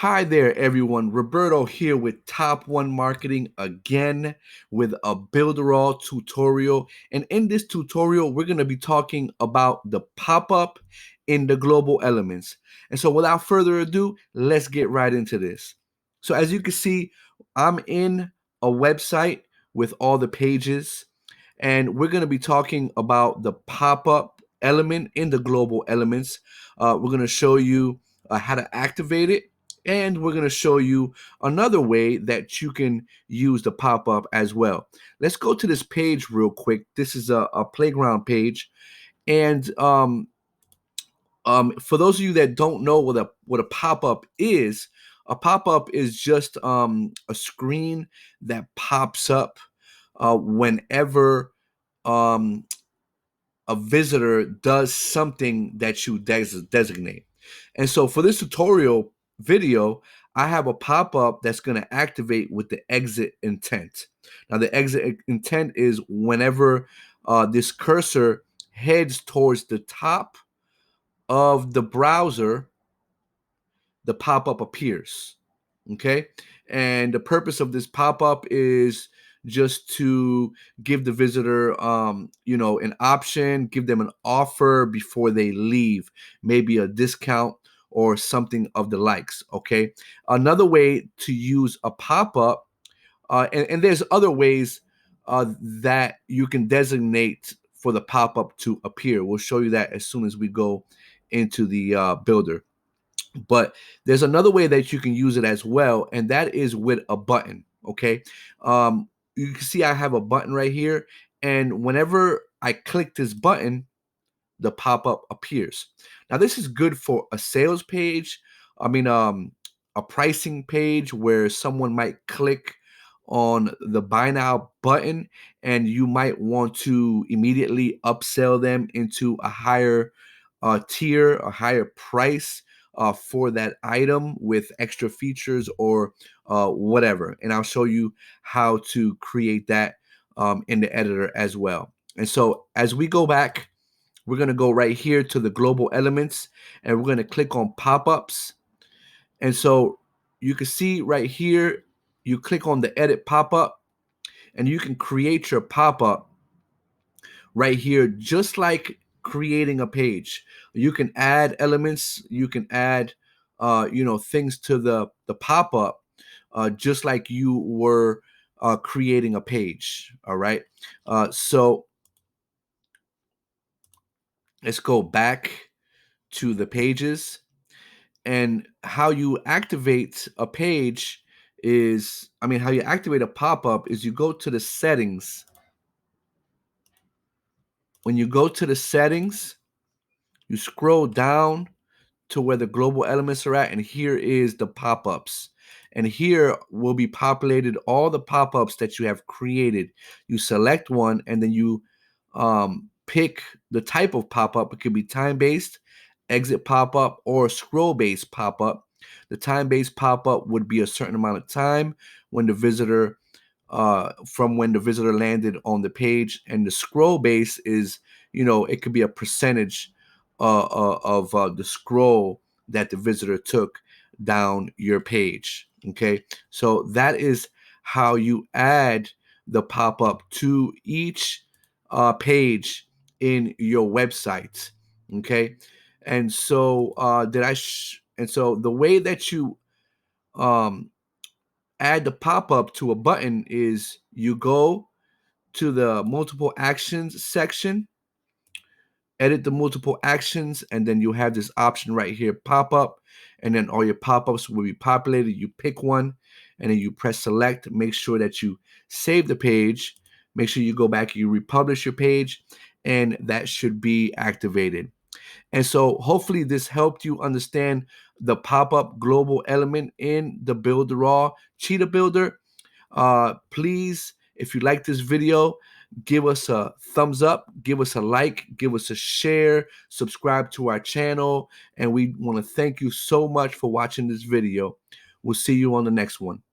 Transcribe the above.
Hi there, everyone. Roberto here with Top One Marketing again with a Builderall tutorial. And in this tutorial, we're going to be talking about the pop-up in the global elements. And so without further ado, let's get right into this. So as you can see, I'm in a website with all the pages, and we're going to be talking about the pop-up element in the global elements. We're going to show you how to activate it, and we're going to show you another way that you can use the pop-up as well. Let's go to this page real quick. This is a playground page. And for those of you that don't know what a pop-up is, a pop-up is just a screen that pops up whenever um, a visitor does something that you designate. And so for this tutorial video, I have a pop-up that's going to activate with the exit intent. Now, the exit intent is whenever this cursor heads towards the top of the browser, the pop-up appears. Okay. And the purpose of this pop-up is just to give the visitor an option, give them an offer before they leave, maybe a discount or something of the likes. Okay. Another way to use a pop-up, and there's other ways that you can designate for the pop-up to appear. We'll show you that as soon as we go into the builder. But there's another way that you can use it as well, and that is with a button. Okay. You can see I have a button right here, and whenever I click this button, the pop-up appears. Now, this is good for a sales page. A pricing page where someone might click on the buy now button, and you might want to immediately upsell them into a higher tier, a higher price for that item with extra features or whatever. And I'll show you how to create that in the editor as well. And so as we go back, we're going to go right here to the global elements, and we're going to click on pop-ups. And so you can see right here, you click on the edit pop-up, and you can create your pop-up right here, just like creating a page. You can add elements, you can add things to the pop-up, just like you were creating a page. All right. So let's go back to the pages. And how you activate a page is, how you activate a pop-up is you go to the settings. When you go to the settings, you scroll down to where the global elements are at, and here is the pop-ups. And here will be populated all the pop-ups that you have created. You select one, and then you pick the type of pop-up. It could be time-based, exit pop-up, or scroll-based pop-up. The time-based pop-up would be a certain amount of time when the visitor from when the visitor landed on the page, and the scroll base is, it could be a percentage of the scroll that the visitor took down your page. Okay, so that is how you add the pop-up to each page in your website. Okay, and so and so the way that you um, add the pop-up to a button is you go to the multiple actions section, edit the multiple actions, and then you have this option right here, pop-up, and then all your pop-ups will be populated. You pick one, and then you press select. Make sure that you save the page. Make sure you go back and you republish your page, and that should be activated. And so hopefully this helped you understand the pop-up global element in the Builderall Cheetah Builder. Please, if you like this video, give us a thumbs up, give us a like, give us a share, subscribe to our channel, and we want to thank you so much for watching this video. We'll see you on the next one.